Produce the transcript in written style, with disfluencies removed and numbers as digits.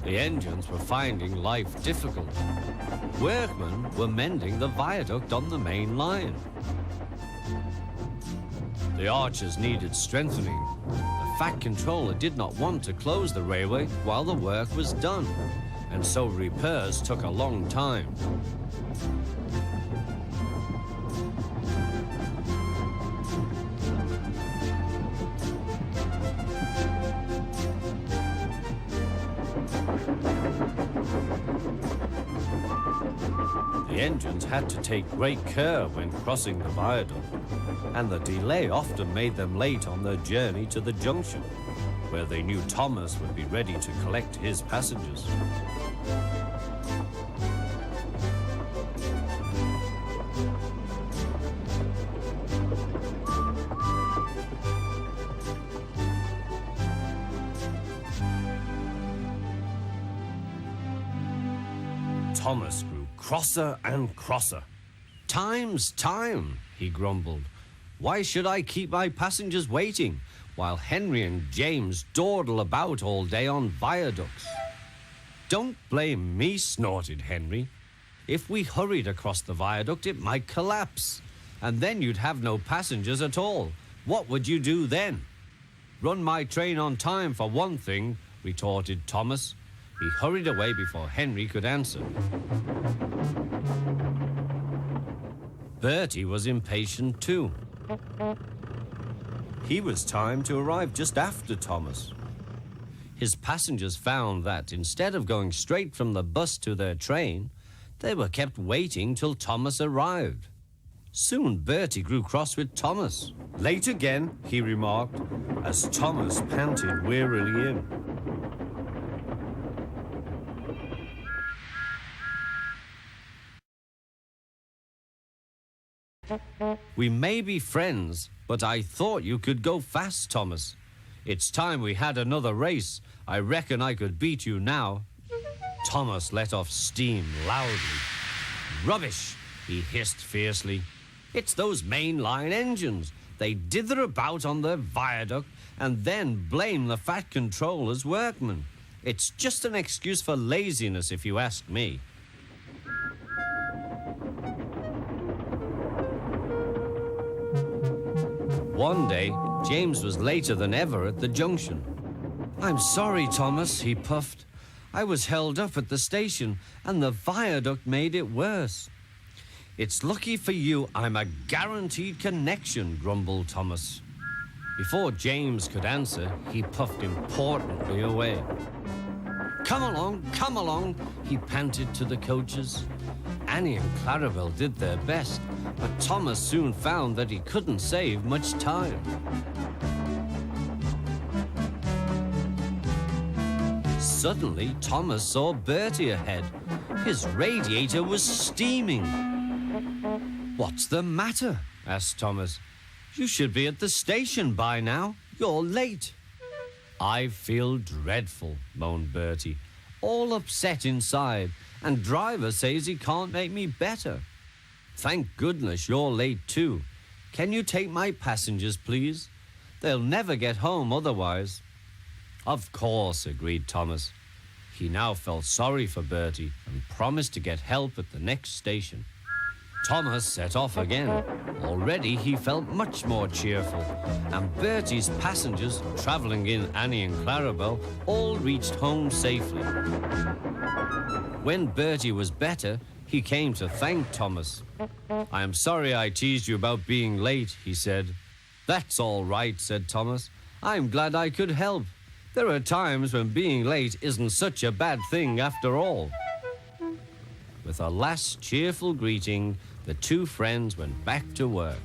The engines were finding life difficult. Workmen were mending the viaduct on the main line. The arches needed strengthening. The Fat Controller did not want to close the railway while the work was done, and so repairs took a long time. The engines had to take great care when crossing the viaduct, and the delay often made them late on their journey to the junction, where they knew Thomas would be ready to collect his passengers. Thomas grew crosser and crosser. "Time's time," he grumbled. "Why should I keep my passengers waiting while Henry and James dawdle about all day on viaducts?" "Don't blame me," snorted Henry. "If we hurried across the viaduct, it might collapse, and then you'd have no passengers at all. What would you do then?" "Run my train on time for one thing," retorted Thomas. He hurried away before Henry could answer. Bertie was impatient too. He was timed to arrive just after Thomas. His passengers found that instead of going straight from the bus to their train, they were kept waiting till Thomas arrived. Soon Bertie grew cross with Thomas. "Late again," he remarked, as Thomas panted wearily in. "We may be friends, but I thought you could go fast, Thomas. It's time we had another race. I reckon I could beat you now." Thomas let off steam loudly. "Rubbish," he hissed fiercely. "It's those mainline engines. They dither about on their viaduct and then blame the Fat Controller's workmen. It's just an excuse for laziness, if you ask me." One day, James was later than ever at the junction. "I'm sorry, Thomas," he puffed. "I was held up at the station, and the viaduct made it worse." "It's lucky for you I'm a guaranteed connection," grumbled Thomas. Before James could answer, he puffed importantly away. Come along," he panted to the coaches. Annie and Clarabel did their best, but Thomas soon found that he couldn't save much time. Suddenly, Thomas saw Bertie ahead. His radiator was steaming. "What's the matter?" asked Thomas. "You should be at the station by now. You're late." "I feel dreadful," moaned Bertie. "All upset inside, and driver says he can't make me better." "Thank goodness you're late too. Can you take my passengers, please? They'll never get home otherwise." "Of course," agreed Thomas. He now felt sorry for Bertie and promised to get help at the next station. Thomas set off again. Already he felt much more cheerful, and Bertie's passengers, travelling in Annie and Clarabel, all reached home safely. When Bertie was better, he came to thank Thomas. "I am sorry I teased you about being late," he said. "That's all right," said Thomas. "I'm glad I could help. There are times when being late isn't such a bad thing after all." With a last cheerful greeting, the two friends went back to work.